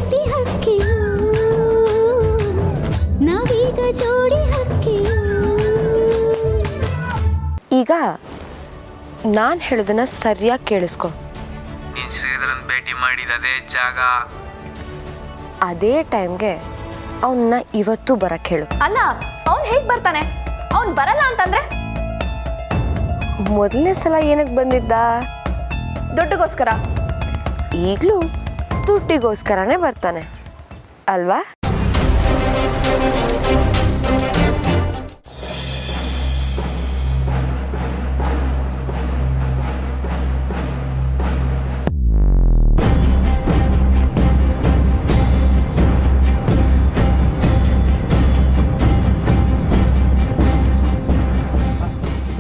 ಪ್ರೀತಿ ಹಕ್ಕಿಯು ನಾವೀಗ ಜೋಡಿ ಹಕ್ಕಿಯು. ಈಗ ನಾನು ಹೇಳೋದನ್ನ ಸರಿಯಾಗಿ ಕೇಳಿಸ್ಕೊ. ನೀನು ಶ್ರೀಧರನ್ ಭೇಟಿ ಮಾಡಿದ ಜಾಗ ಅದೇ ಟೈಮ್ಗೆ ಅವನ್ನ ಇವತ್ತು ಬರಕ್ಕೆ ಹೇಳು. ಅಲ್ಲ, ಅವ್ನು ಹೇಗೆ ಬರ್ತಾನೆ? ಅವ್ನು ಬರಲ್ಲ ಅಂತಂದ್ರೆ? ಮೊದಲನೇ ಸಲ ಏನಕ್ಕೆ ಬಂದಿದ್ದ? ದುಡ್ಡಿಗೋಸ್ಕರ. ಈಗಲೂ ದುಡ್ಡಿಗೋಸ್ಕರನೇ ಬರ್ತಾನೆ ಅಲ್ವಾ?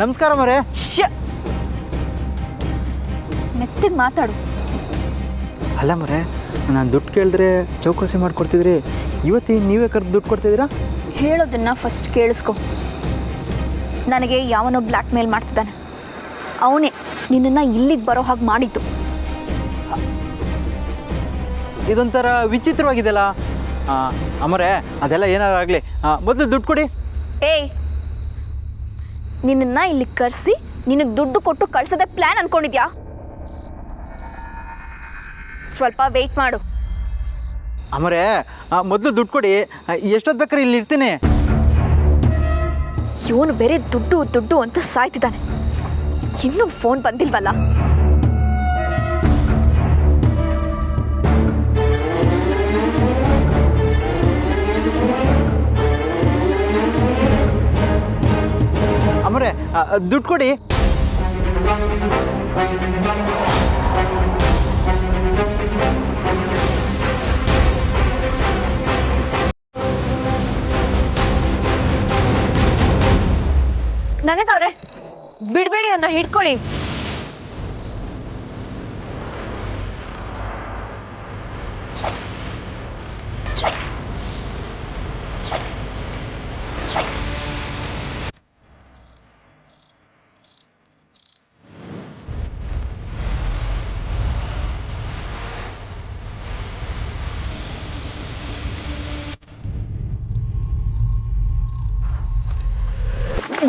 ನಮಸ್ಕಾರ ಮರೆ. ಮೆತ್ತಿಗೆ ಮಾತಾಡು. ಅಲ್ಲ ಮರೆ, ನಾನು ದುಡ್ಡು ಕೇಳಿದ್ರೆ ಚೌಕಾಸಿ ಮಾಡಿಕೊಡ್ತಿದ್ರಿ, ಇವತ್ತು ನೀವೇ ಕರೆದು ದುಡ್ಡು ಕೊಡ್ತಿದ್ದೀರಾ? ಹೇಳೋದನ್ನ ಫಸ್ಟ್ ಕೇಳಿಸ್ಕೊ. ನನಗೆ ಯಾವನೋ ಬ್ಲ್ಯಾಕ್ ಮೇಲ್ ಮಾಡ್ತಿದ್ದಾನೆ. ಅವನೇ ನಿನ್ನನ್ನು ಇಲ್ಲಿಗೆ ಬರೋ ಹಾಗೆ ಮಾಡಿದ್ದು. ಇದೊಂಥರ ವಿಚಿತ್ರವಾಗಿದೆಯಲ್ಲ. ಅಮರೆ, ಅದೆಲ್ಲ ಏನಾರು ಆಗಲಿ, ಮೊದಲು ದುಡ್ಡು ಕೊಡಿ. ಏಯ್, ನಿನ್ನನ್ನು ಇಲ್ಲಿ ಕರೆಸಿ ನಿನಗೆ ದುಡ್ಡು ಕೊಟ್ಟು ಕಳ್ಸೋದೇ ಪ್ಲ್ಯಾನ್ ಅಂದ್ಕೊಂಡಿದ್ಯಾ? ಸ್ವಲ್ಪ ವೆಯ್ಟ್ ಮಾಡು. ಅಮರೆ, ಮೊದಲು ದುಡ್ಡು ಕೊಡಿ, ಎಷ್ಟೊತ್ತು ಬೇಕಾದ್ರೆ ಇಲ್ಲಿ ಇರ್ತೀನಿ. ಇವನು ಬೇರೆ ದುಡ್ಡು ದುಡ್ಡು ಅಂತ ಸಾಯ್ತಿದ್ದಾನೆ. ಇನ್ನೂ ಫೋನ್ ಬಂದಿಲ್ವಲ್ಲ? ಅಮರೆ, ದುಡ್ಡು ಕೊಡಿ. ನನಗವ್ರೆ ಬಿಡ್ಬೇಡಿ, ಅನ್ನ ಹಿಡ್ಕೊಳ್ಳಿ.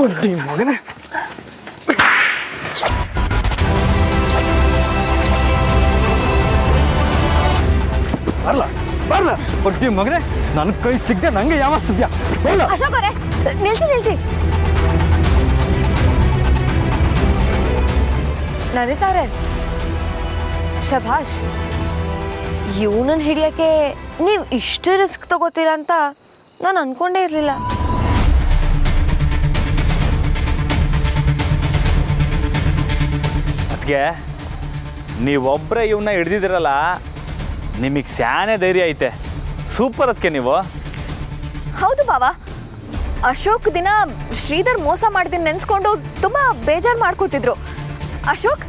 ಬಡ್ಡಿ ಮಗನೇ, ಬರ್ಲ ಬರ್ಲ ಬಡ್ಡಿ ಮಗನೇ, ನನ್ನ ಕೈ ಸಿಗದೆ ನಂಗೆ ಯಾವತ್ತಿದ್ಯಾ? ಅಶೋಕ್ ಅವರೇ, ನಿಲ್ಸಿ ನಿಲ್ಸಿ. ನಡೀತಾರೆ. ಶಭಾಷ್. ಇವನನ್ನು ಹಿಡಿಯೋಕ್ಕೆ ನೀವು ಇಷ್ಟು ರಿಸ್ಕ್ ತಗೋತೀರಾ ಅಂತ ನಾನು ಅನ್ಕೊಂಡೇ ಇರಲಿಲ್ಲ. ಅದಕ್ಕೆ ನೀವೊಬ್ಬರೇ ಇವನ್ನ ಹಿಡ್ದಿದ್ದೀರಲ್ಲ, ನಿಮಗೆ ಸ್ಯಾನೆ ಧೈರ್ಯ ಐತೆ. ಸೂಪರ್. ಅದಕ್ಕೆ ನೀವು ಹೌದು ಬಾವಾ. ಅಶೋಕ್ ದಿನ ಶ್ರೀಧರ್ ಮೋಸ ಮಾಡಿದ್ದೀನಿ ನೆನೆಸ್ಕೊಂಡು ತುಂಬ ಬೇಜಾರು ಮಾಡ್ಕೋತಿದ್ರು. ಅಶೋಕ್,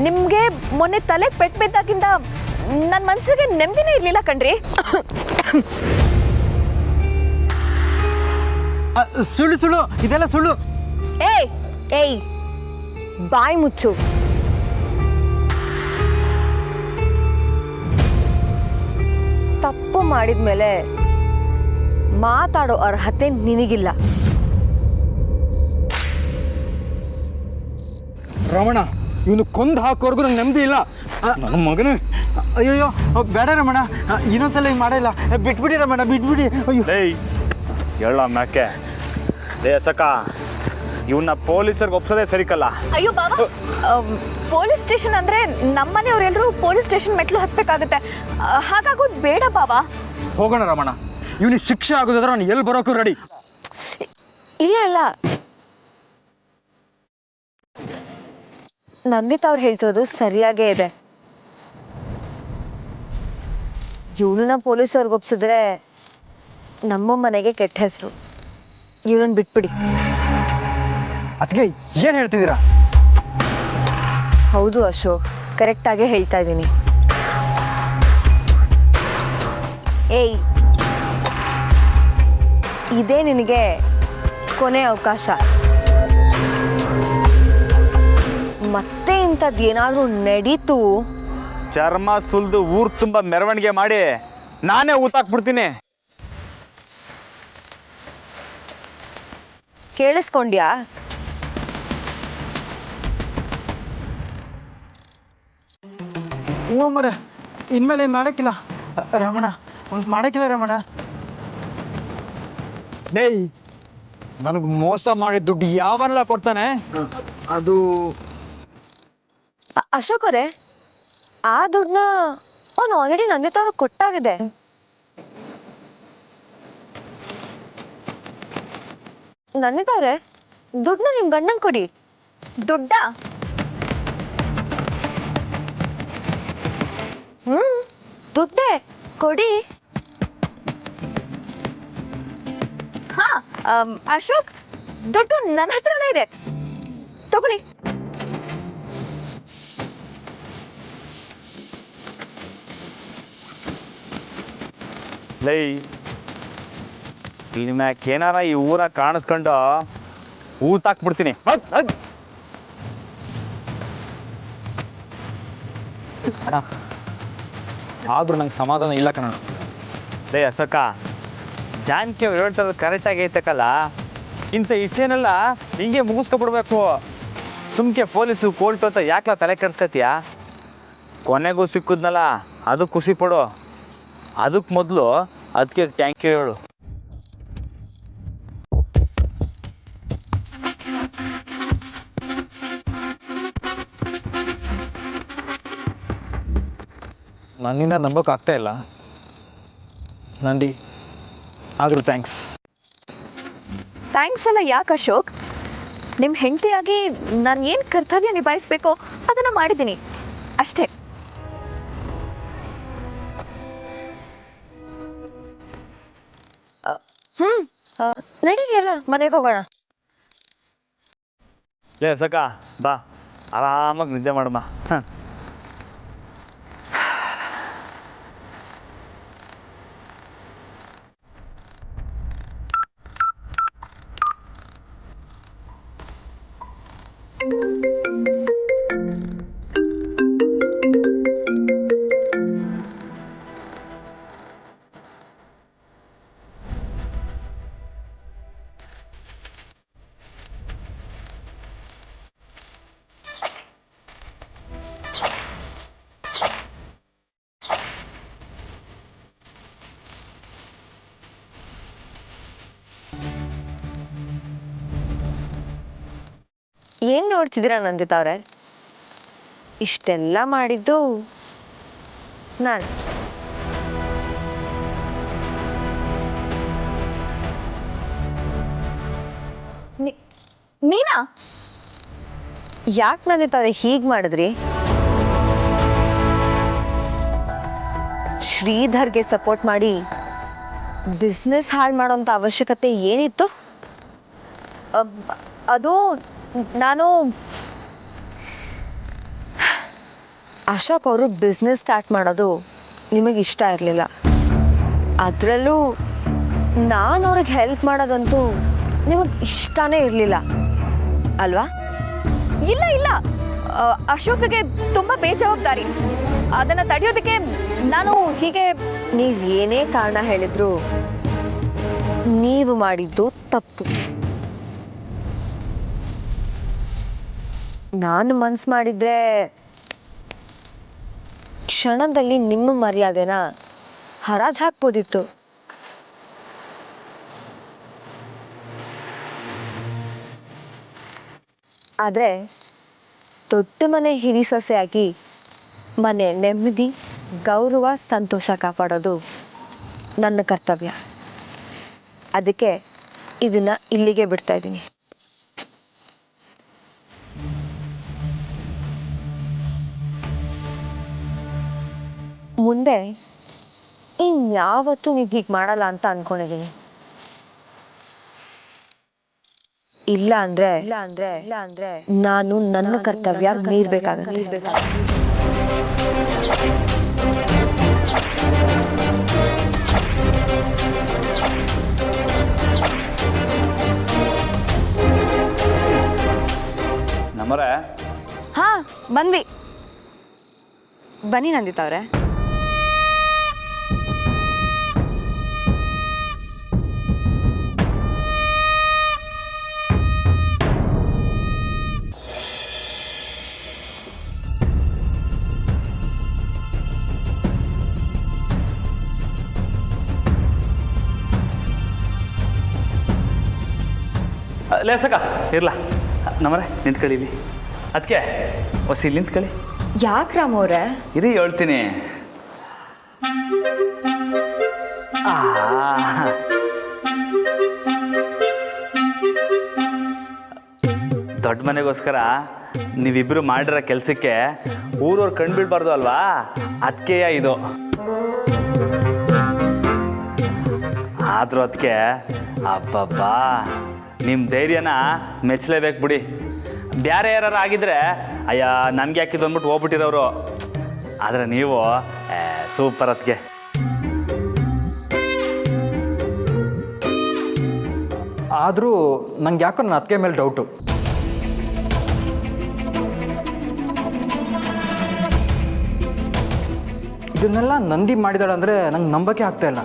ನಿಮಗೆ ಮೊನ್ನೆ ತಲೆಗೆ ಪೆಟ್ಟು ಬಿದ್ದಾಗಿಂದ ನನ್ನ ಮನಸ್ಸಿಗೆ ನೆಮ್ಮದಿನೇ ಇರಲಿಲ್ಲ ಕಣ್ರಿ. ಸುಳ್ಳು ಸುಳ್ಳು, ಇದೆಲ್ಲ ಸುಳ್ಳು. ಏಯ್ ಏಯ್, ಬಾಯಿ ಮುಚ್ಚು. ತಪ್ಪು ಮಾಡಿದ್ಮೇಲೆ ಮಾತಾಡೋ ಅರ್ಹತೆ ನಿನಗಿಲ್ಲ. ರಮಣ, ಇವನು ಕೊಂದು ಹಾಕೋರ್ಗು ನಂಗೆ ನೆಮ್ಮದಿ ಇಲ್ಲ. ನನ್ನ ಮಗನೇ, ಅಯ್ಯಯ್ಯೋ ಬೇಡ ರಮಣ, ಇನ್ನೊಂದ್ಸಲ ಹಿಂಗೆ ಮಾಡಿಲ್ಲ. ಬಿಟ್ಬಿಡಿ ರಮಣ, ಬಿಟ್ಬಿಡಿ. ಅಯ್ಯೋ, ಏಯ್ ಹೇಳ ಮ್ಯಾಕೆ ಸಕ, ಇವನ್ನ ಪೊಲೀಸರಿಗೆ ಒಪ್ಸೋದೇ ಸರಿಕಲ್ಲ. ಅಯ್ಯೋ ಬಾವಾ, ಪೊಲೀಸ್ ಸ್ಟೇಷನ್ ಅಂದರೆ ನಮ್ಮನೆಯವರೆಲ್ಲರೂ ಪೊಲೀಸ್ ಸ್ಟೇಷನ್ ಮೆಟ್ಲು ಹತ್ತಬೇಕಾಗುತ್ತೆ. ಹಾಗಾಗೋದು ಬೇಡ ಬಾವಾ. ಹೋಗೋಣ ರಮಣ, ಇವನಿಗೆ ಶಿಕ್ಷೆ ಆಗೋದಾದ್ರೆ ನಾನು ಎಲ್ಲಿ ಬರೋಕ್ಕೂ ರೆಡಿ. ಇಲ್ಲ ಇಲ್ಲ, ನಂದಿತ್ ಅವ್ರು ಹೇಳ್ತಿರೋದು ಸರಿಯಾಗೇ ಇದೆ. ಇವಳನ್ನ ಪೊಲೀಸವ್ರಿಗೆ ಒಪ್ಸಿದ್ರೆ ನಮ್ಮ ಮನೆಗೆ ಕೆಟ್ಟ ಹೆಸರು. ಇವಳನ್ನ ಬಿಟ್ಬಿಡಿ. ಅದಕ್ಕೆ ಏನು ಹೇಳ್ತಿದ್ದೀರಾ? ಹೌದು ಅಶೋಕ್, ಕರೆಕ್ಟಾಗೇ ಹೇಳ್ತಾ ಇದ್ದೀನಿ. ಏಯ್, ಇದೇ ನಿನಗೆ ಕೊನೆ ಅವಕಾಶ. ಮತ್ತೆ ಇಂಥದ್ದು ಏನಾದರೂ ನಡೀತು ಚರ್ಮ ಸುಲಿದು ಊರು ತುಂಬ ಮೆರವಣಿಗೆ ಮಾಡಿ ನಾನೇ ಊತಾಕ್ಬಿಡ್ತೀನಿ. ಕೇಳಿಸ್ಕೊಂಡ್ಯಾ? ಹ್ಞೂ ಮರ ಇನ್ಮೇಲೆ ಮಾಡೋಕ್ಕಿಲ್ಲ ರಮಣ, ಮಾಡೋಕ್ಕಿಲ್ಲ ರಮಣ. ಡೇಯ್, ನನಗೆ ಮೋಸ ಮಾಡಿ ದುಡ್ಡು ಯಾವನ್ನೆಲ್ಲ ಕೊಡ್ತಾನೆ ಅದು ಅಶೋಕ್ ಅವರೇ, ಆ ದುಡ್ಡನ್ನ ಅವ್ನು ಆಲ್ರೆಡಿ ನಂದಿತಾ ಅವ್ರಿಗೆ ಕೊಟ್ಟಾಗಿದೆ. ನಂದಿತಾ ಅವರೇ, ದುಡ್ಡನ್ನ ನಿಮ್ಮ ಗಂಡಂಗೆ ಕೊಡಿ. ದುಡ್ಡ? ದುಡ್ಡೇ ಕೊಡಿ. ಹಾ, ಅಶೋಕ್, ದುಡ್ಡು ನನ್ನ ಹತ್ರನೇ ಇದೆ, ತಗೊಳ್ಳಿ. ಲೈ, ಇನ್ ಮ್ಯಾಕ್ ಏನಾರ ಈ ಊರ ಕಾಣಿಸ್ಕೊಂಡು ಊತಾಕ್ಬಿಡ್ತೀನಿ. ಆದ್ರೂ ನಂಗೆ ಸಮಾಧಾನ ಇಲ್ಲ ಕಣ. ಲೈ ಅಶೋಕ, ಜಾನಕಿ ಅವ್ರು ಹೇಳ್ತಾರದು ಕರೆಕ್ಟಾಗಿ ಐತಕ್ಕಲ್ಲ. ಇಂಥ ಇಸೇನೆಲ್ಲ ಹಿಂಗೆ ಮುಗಿಸ್ಕೊಬಿಡ್ಬೇಕು. ಸುಮ್ಕೆ ಪೊಲೀಸು ಕೋರ್ಟು ಅಂತ ಯಾಕಲ ತಲೆ ಕೆಡ್ತೈತಿಯಾ? ಕೊನೆಗೂ ಸಿಕ್ಕುದ್ನಲ್ಲ, ಅದು ಖುಷಿ ಪಡು. ಅದಕ್ಕೆ ಮೊದಲು ಅದಕ್ಕೆ ಥ್ಯಾಂಕ್ ಯು ಹೇಳು. ನನ್ನಿಂದ ನಂಬೋಕ್ಕಾಗ್ತಾ ಇಲ್ಲ ನಂದಿ, ಆದರೂ ಥ್ಯಾಂಕ್ಸ್. ಥ್ಯಾಂಕ್ಸ್ ಎಲ್ಲ ಯಾಕೆ ಅಶೋಕ್? ನಿಮ್ಮ ಹೆಂಡತಿಯಾಗಿ ನಾನು ಏನು ಕರ್ತವ್ಯ ನಿಭಾಯಿಸ್ಬೇಕೋ ಅದನ್ನು ಮಾಡಿದ್ದೀನಿ ಅಷ್ಟೇ. ನಡೀರಿ ಅಲ್ಲ, ಮನೆಗೆ ಹೋಗೋಣ. ಲೇ ಅಶೋಕ, ಬಾ ಆರಾಮಾಗಿ ನಿದ್ದೆ ಮಾಡಮ್ಮ. ಏನು ನೋಡ್ತಿದ್ದೀರಾ ನಂದಿತಾ ಅವ್ರೆ? ಇಷ್ಟೆಲ್ಲ ಮಾಡಿದ್ದು ನಾನು. ನೀನಾ? ಯಾಕೆ ನಂದಿತಾ ಅವ್ರೆ ಹೀಗೆ ಮಾಡಿದ್ರಿ? ಶ್ರೀಧರ್ಗೆ ಸಪೋರ್ಟ್ ಮಾಡಿ ಬಿಸ್ನೆಸ್ ಹಾಳು ಮಾಡೋಂಥ ಅವಶ್ಯಕತೆ ಏನಿತ್ತು? ಅದು ನಾನು ಅಶೋಕ್ ಅವರು ಬಿಸ್ನೆಸ್ ಸ್ಟಾರ್ಟ್ ಮಾಡೋದು ನಿಮಗೆ ಇಷ್ಟ ಇರಲಿಲ್ಲ. ಅದರಲ್ಲೂ ನಾನು ಅವ್ರಿಗೆ ಹೆಲ್ಪ್ ಮಾಡೋದಂತೂ ನಿಮಗೆ ಇಷ್ಟನೇ ಇರಲಿಲ್ಲ ಅಲ್ವಾ? ಇಲ್ಲ ಇಲ್ಲ, ಅಶೋಕ್ಗೆ ತುಂಬ ಬೇಜವಾಬ್ದಾರಿ. ಅದನ್ನು ತಡೆಯೋದಕ್ಕೆ ನಾನು ಹೀಗೆ. ನೀವು ಏನೇ ಕಾರಣ ಹೇಳಿದ್ರು ನೀವು ಮಾಡಿದ್ದು ತಪ್ಪು. ನಾನು ಮನ್ಸು ಮಾಡಿದ್ರೆ ಕ್ಷಣದಲ್ಲಿ ನಿಮ್ಮ ಮರ್ಯಾದೆನ ಹರಾಜು ಹಾಕ್ಬೋದಿತ್ತು. ಆದರೆ ದೊಡ್ಡ ಮನೆ ಹಿರಿ ಸೊಸೆಯಾಗಿ ಮನೆ ನೆಮ್ಮದಿ, ಗೌರವ, ಸಂತೋಷ ಕಾಪಾಡೋದು ನನ್ನ ಕರ್ತವ್ಯ. ಅದಕ್ಕೆ ಇದನ್ನು ಇಲ್ಲಿಗೆ ಬಿಡ್ತಾ ಇದ್ದೀನಿ. ಮುಂದೆ ಇನ್ಯಾವತ್ತೂ ನೀವು ಹೀಗೆ ಮಾಡಲ್ಲ ಅಂತ ಅನ್ಕೊಂಡಿದ್ದೀನಿ. ಇಲ್ಲ ಅಂದ್ರೆ ನಾನು ನನ್ನ ಕರ್ತವ್ಯ ಮೀರ್ಬೇಕಾಗುತ್ತೆ. ನಮ್ಮರೆ ಹಾ, ಬಂದ್ವಿ. ಬನ್ನಿ ನಂದಿತಾ ಅವರೇ. ಲೇಸಕ ಇರ್ಲ ನಮ್ಮರೆ ನಿಂತ್ಕೊಳ್ಳಿ ಇಲ್ಲಿ. ಅದಕ್ಕೆ ಹೊಸಿ ಇಲ್ಲಿ ನಿಂತ್ಕೊಳ್ಳಿ. ಯಾಕೆ ರಾಮ್ ಅವರೇ? ಇರಿ ಹೇಳ್ತೀನಿ. ದೊಡ್ಡ ಮನೆಗೋಸ್ಕರ ನೀವಿಬ್ಬರು ಮಾಡಿರೋ ಕೆಲಸಕ್ಕೆ ಊರವ್ರು ಕಣ್ಣು ಬೀಳ್ಬಾರ್ದು ಅಲ್ವಾ, ಅದಕ್ಕೆ ಇದು. ಆದರೂ ಅದಕ್ಕೆ ಅಬ್ಬಬ್ಬಾ ನಿಮ್ಮ ಧೈರ್ಯನ ಮೆಚ್ಚಲೇಬೇಕು ಬಿಡಿ. ಬೇರೆ ಯಾರು ಆಗಿದ್ರೆ ಅಯ್ಯ ನಮಗೆ ಹಾಕಿದ್ದು ಅಂದ್ಬಿಟ್ಟು ಹೋಗ್ಬಿಟ್ಟಿರೋರು. ಆದರೆ ನೀವು ಸೂಪರ್. ಅದಕ್ಕೆ ಆದರೂ ನಂಗೆ ಯಾಕೋ ನನ್ನ ಅತ್ತಿಗೆ ಮೇಲೆ ಡೌಟು. ಇದನ್ನೆಲ್ಲ ನಂದಿ ಮಾಡಿದಾಳಂದರೆ ನಂಗೆ ನಂಬಕ್ಕೆ ಆಗ್ತಾಯಿಲ್ಲ.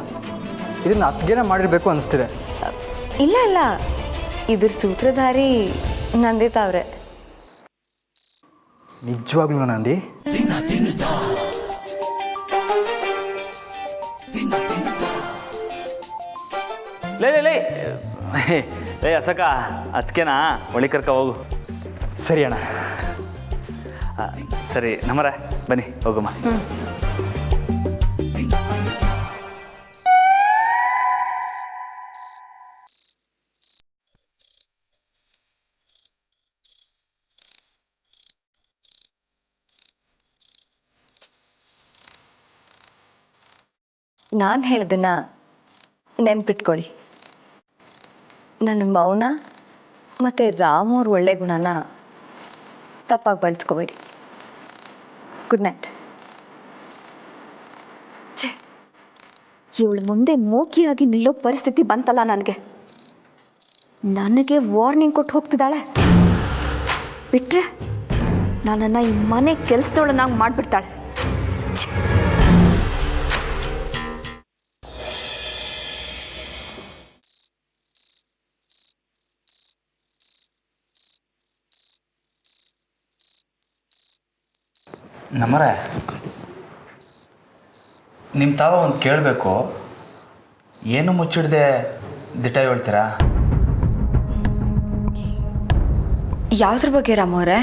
ಇದನ್ನು ಅತ್ತಿಗೆನೇ ಮಾಡಿರಬೇಕು ಅನಿಸ್ತಿದೆ. ಇಲ್ಲ ಇಲ್ಲ, ಇದ್ರ ಸೂತ್ರಧಾರಿ ನಂದಿತಾ ಅವರೇ. ನಿಜವಾಗ್ಲೂ ನಂದಿ? ಲೇ ಲೇ ಲೇ ಲೇ ಅಸಕ ಅದಕ್ಕೆನಾ ಒಳಿ ಕರ್ಕ ಹೋಗು. ಸರಿ ಅಣ್ಣ. ಸರಿ ನಮ್ಮರ ಬನ್ನಿ ಹೋಗಮ್ಮ. ನಾನು ಹೇಳೋದನ್ನ ನೆನ್ಪಿಟ್ಕೊಳ್ಳಿ. ನನ್ನ ಮೌನ ಮತ್ತು ರಾಮ್ ಅವ್ರ ಒಳ್ಳೆ ಗುಣನ ತಪ್ಪಾಗಿ ಬಳಸ್ಕೋಬೇಡಿ. Good night. ಇವಳು ಮುಂದೆ ಮೂಕಿಯಾಗಿ ನಿಲ್ಲೋ ಪರಿಸ್ಥಿತಿ ಬಂತಲ್ಲ ನನಗೆ ವಾರ್ನಿಂಗ್ ಕೊಟ್ಟು ಹೋಗ್ತಿದ್ದಾಳೆ. ಬಿಟ್ರೆ ನನ್ನನ್ನು ಈ ಮನೆ ಕೆಲಸದೊಳನಾಗಿ ಮಾಡಿಬಿಡ್ತಾಳೆ. ನಮ್ಮರೆ ನಿಮ್ಮ ತಾವ ಒಂದು ಕೇಳಬೇಕು. ಏನು ಮುಚ್ಚಿಡ್ದೆ ದಿಟ್ಟ ಹೇಳ್ತೀರಾ? ಯಾವುದ್ರ ಬಗ್ಗೆ ರಾಮ್ ಅವರೇ?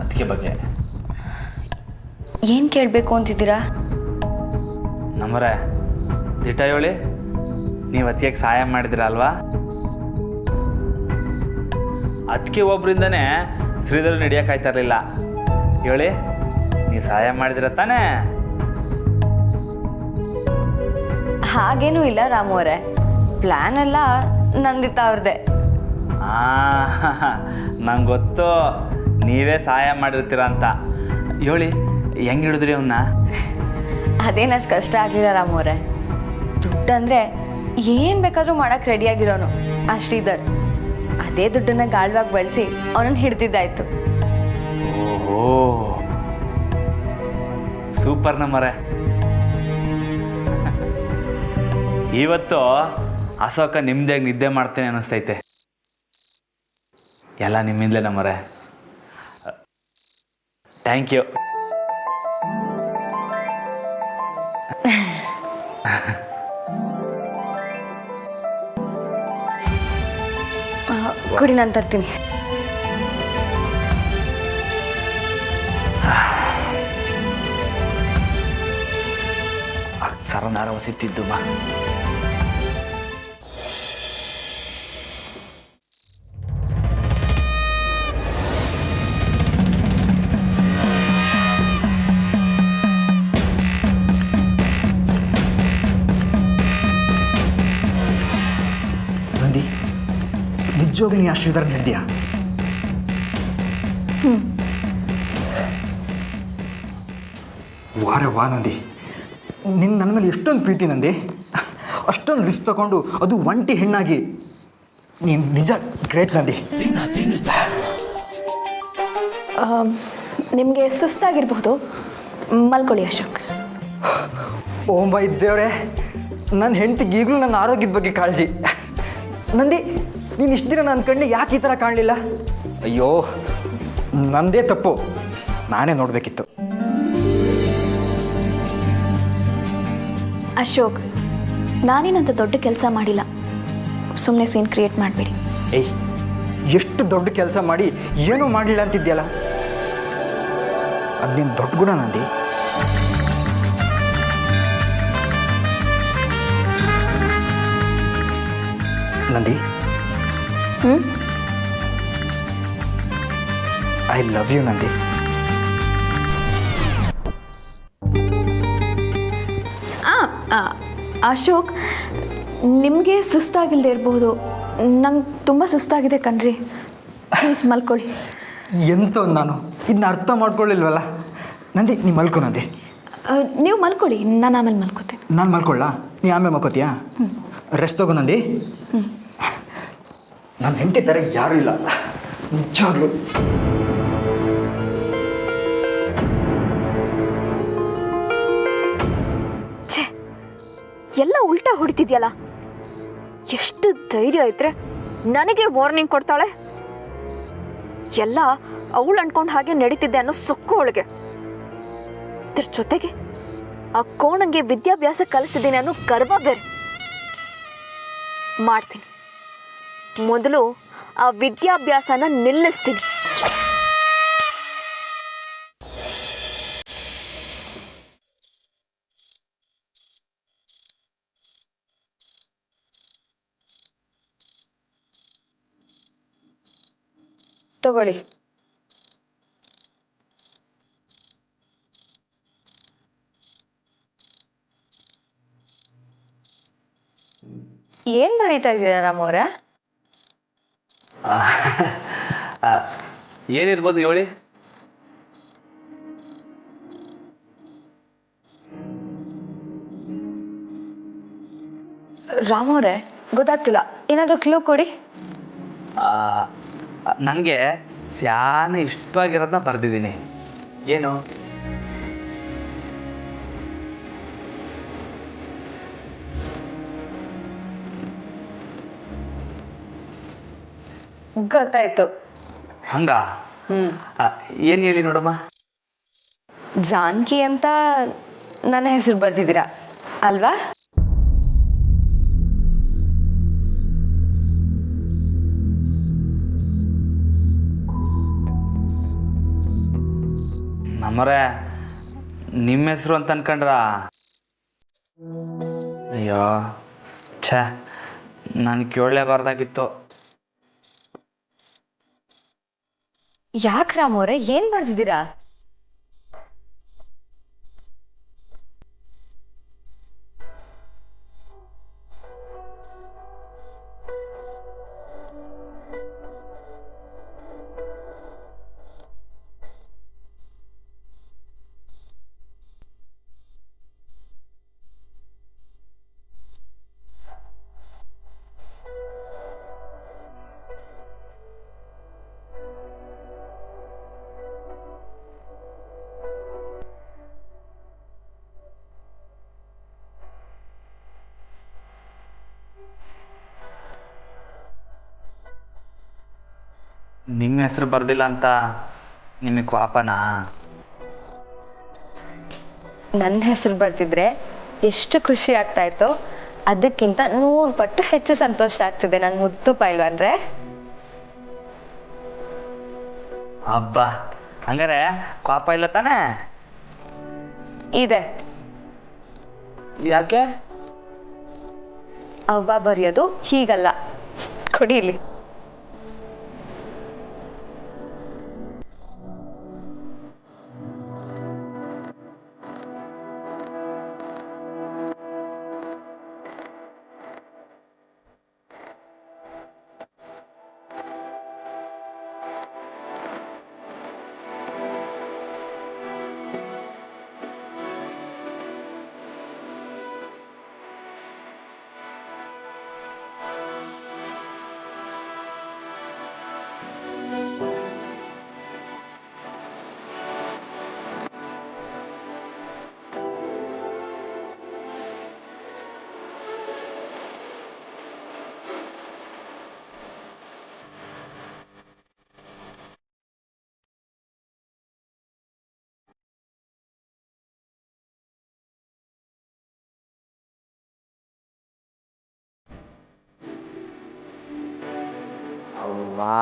ಅದಕ್ಕೆ ಬಗ್ಗೆ ಏನು ಕೇಳಬೇಕು ಅಂತಿದ್ದೀರಾ? ನಮ್ಮರೆ ದಿಟ್ಟ ಹೇಳಿ. ನೀವು ಅದಕ್ಕೆ ಸಹಾಯ ಮಾಡಿದಿರ ಅಲ್ವಾ? ಅದಕ್ಕೆ ಒಬ್ಬರಿಂದನೇ ಶ್ರೀಧರ್ ನಡೆಯೋಕ್ಕಾಯ್ತಾ ಇರಲಿಲ್ಲ. ಹೇಳಿ, ನೀವು ಸಹಾಯ ಮಾಡಿದಿರ ತಾನೇ? ಹಾಗೇನೂ ಇಲ್ಲ ರಾಮ್ ಅವರೇ, ಪ್ಲ್ಯಾನ್ ಎಲ್ಲ ನಂದಿತಾ ಅವ್ರದ್ದೇ. ನಂಗೆ ಗೊತ್ತು ನೀವೇ ಸಹಾಯ ಮಾಡಿರ್ತೀರ ಅಂತ. ಹೇಳಿ, ಹೆಂಗೆ ಹಿಡಿದ್ರಿ ಅವನ್ನ? ಅದೇನಷ್ಟು ಕಷ್ಟ ಆಗಲಿಲ್ಲ ರಾಮ್ ಅವರೇ. ದುಡ್ಡಂದರೆ ಏನು ಬೇಕಾದರೂ ಮಾಡೋಕ್ಕೆ ರೆಡಿಯಾಗಿರೋನು ಆ ಶ್ರೀಧರ್. ಅದೇ ದುಡ್ಡನ್ನು ಗಾಳವಾಗಿ ಬಳಸಿ ಅವನನ್ನು ಹಿಡ್ದಿದ್ದಾಯ್ತು. ಓಹೋ, ಸೂಪರ್ ನಮ್ಮರೆ. ಇವತ್ತು ಅಶೋಕ ನಿಮ್ದಾಗಿ ನಿದ್ದೆ ಮಾಡ್ತೇನೆ ಅನ್ನಿಸ್ತೈತೆ. ಎಲ್ಲ ನಿಮ್ಮಿಂದಲೇ ನಮ್ಮರೆ. Thank you. ಕುಡಿ, ನಾನು ತರ್ತೀನಿ. ಸರನಾರ ಸಿಟ್ಟಿದ್ದು ಮಾ. ನಂದಿ, ನಿಜವಾಗ್ಲೂ ನೀ ಆ ಶ್ರೀಧರ್ ಹಿಡ್ದೀಯಾ? ವಾರೆ ವಾ ನಂದಿ, ನಿನ್ನ ನನ್ನ ಮೇಲೆ ಎಷ್ಟೊಂದು ಪ್ರೀತಿ ನಂದಿ. ಅಷ್ಟೊಂದು ರಿಸ್ಕ್ ತಗೊಂಡು, ಅದು ಒಂಟಿ ಹೆಣ್ಣಾಗಿ. ನೀನು ನಿಜ ಗ್ರೇಟ್ ನಂದಿ. ನಿಮಗೆ ಸುಸ್ತಾಗಿರಬಹುದು, ಮಲ್ಕೊಳ್ಳಿ ಅಶೋಕ್. ಓ ಮೈ ದೇವ್ರೆ, ನನ್ನ ಹೆಂಡತಿಗೆ ಈಗಲೂ ನನ್ನ ಆರೋಗ್ಯದ ಬಗ್ಗೆ ಕಾಳಜಿ. ನಂದಿ, ನೀನು ಇಷ್ಟು ದಿನ ನನ್ನ ಕಣ್ಣಿಗೆ ಯಾಕೆ ಈ ಥರ ಕಾಣಲಿಲ್ಲ? ಅಯ್ಯೋ, ನಂದೇ ತಪ್ಪು, ನಾನೇ ನೋಡಬೇಕಿತ್ತು. ಅಶೋಕ್, ನಾನೇನಂತ ದೊಡ್ಡ ಕೆಲಸ ಮಾಡಿಲ್ಲ, ಸುಮ್ಮನೆ ಸೀನ್ ಕ್ರಿಯೇಟ್ ಮಾಡಬೇಡಿ. ಏಯ್, ಎಷ್ಟು ದೊಡ್ಡ ಕೆಲಸ ಮಾಡಿ ಏನೂ ಮಾಡಲಿಲ್ಲ ಅಂತಿದ್ಯಲ್ಲ, ಅದು ನಿನ್ನ ದೊಡ್ಡ ಗುಣ Nandi. Nandi, I love you Nandi. Ashok, ನಿಮಗೆ ಸುಸ್ತಾಗಿಲ್ಲದೆ ಇರ್ಬೋದು, ನಂಗೆ ತುಂಬ ಸುಸ್ತಾಗಿದೆ ಕಣ್ರಿ. ಪ್ಲೀಸ್ ಮಲ್ಕೊಳ್ಳಿ. ಎಂಥವ್ನು ನಾನು, ಇದನ್ನ ಅರ್ಥ ಮಾಡ್ಕೊಳ್ಳಿಲ್ವಲ್ಲ. ನಂದಿ, ನೀ ಮಲ್ಕೊ ನಂದಿ. ನೀವು ಮಲ್ಕೊಳ್ಳಿ, ನಾನು ಆಮೇಲೆ ಮಲ್ಕೋತೀನಿ. ನಾನು ಮಲ್ಕೊಳ್ಳ, ನೀ ಆಮೇಲೆ ಮಲ್ಕೋತೀಯಾ? ರೆಸ್ಟ್ ತಗೋ ನಂದಿ. ನನ್ನ ಹೆಂಡತಿ ಥರ ಯಾರೂ ಇಲ್ಲ ನಿಜವಾಗ್ಲು. ಛೇ, ಎಲ್ಲ ಉಲ್ಟಾ ಹೊಡಿತಿದ್ಯಲ್ಲ. ಎಷ್ಟು ಧೈರ್ಯ ಇದ್ರೆ ನನಗೆ ವಾರ್ನಿಂಗ್ ಕೊಡ್ತಾಳೆ. ಎಲ್ಲ ಅವಳು ಅನ್ಕೊಂಡು ಹಾಗೆ ನಡೀತಿದ್ದೆ ಅನ್ನೋ ಸೊಕ್ಕು ಅವಳಿಗೆ. ಇದ್ರ ಜೊತೆಗೆ ಆ ಕೋಣಂಗೆ ವಿದ್ಯಾಭ್ಯಾಸ ಕಲಿಸ್ತಿದ್ದೀನಿ ಅನ್ನೋ ಗರ್ವ ಬೇರೆ. ಮಾಡ್ತೀನಿ, ಮೊದಲು ಆ ವಿದ್ಯಾಭ್ಯಾಸನ ನಿಲ್ಲಿಸ್ತೀನಿ. ತಗೊಳ್ಳಿ. ಏನ್ ಬರೀತಾ ಇದ್ದೀರಾ ರಾಮವ್ರೆ? ಏನಿರ್ಬೋದು ಹೇಳಿ. ರಾಮವ್ರೆ, ಗೊತ್ತಾಗ್ತಿಲ್ಲ, ಏನಾದರೂ ಕ್ಲೂ ಕೊಡಿ. ನನಗೆ ಸ್ಯಾನೆ ಇಷ್ಟವಾಗಿರೋದನ್ನ ಬರೆದಿದ್ದೀನಿ. ಏನು? ಗೊತ್ತಾಯ್ತು. ಹಂಗ? ಏನು ಹೇಳಿ ನೋಡಮ್ಮ. ಜಾನ್ಕಿ ಅಂತ ನನ್ನ ಹೆಸರು ಬರ್ತಿದ್ದೀರಾ ಅಲ್ವಾ? ನಮ್ಮರೆ ನಿಮ್ಮ ಹೆಸರು ಅಂತ ಅನ್ಕೊಂಡ್ರ? ಅಯ್ಯೋ ಛೇ, ನಾನು ಕೇಳಲೇಬಾರ್ದಾಗಿತ್ತು. ಯಾಕೆ ರಾಮವ್ರೆ, ಏನ್ ಬರ್ತಿದ್ದೀರಾ? ನಿಮ್ಮ ಹೆಸರು ಬರ್ದಿಲ್ಲ ಅಂತ ನಿಮಗೆ ಪಾಪನಾ? ನನ್ನ ಹೆಸರು ಬರ್ತಿದ್ರೆ ಎಷ್ಟು ಖುಷಿ ಆಗ್ತಾ ಇತ್ತು, ಅದಕ್ಕಿಂತ 100 ಪಟ್ಟು ಹೆಚ್ಚು ಸಂತೋಷ ಆಗ್ತಿದೆ ನನ್ನ ಮುದ್ದು ಪೈಲ್ವಾನ್ರೆ. ಹಬ್ಬ, ಹಂಗಾರೆ ಪಾಪ ಇಲ್ಲ ತಾನೇ? ಇದೆ. ಯಾಕೆ? ಅವ್ವ ಬರೆಯೋದು ಹೀಗಲ್ಲ, ಕೊಡಿಲಿ. ಅವ್ವಾ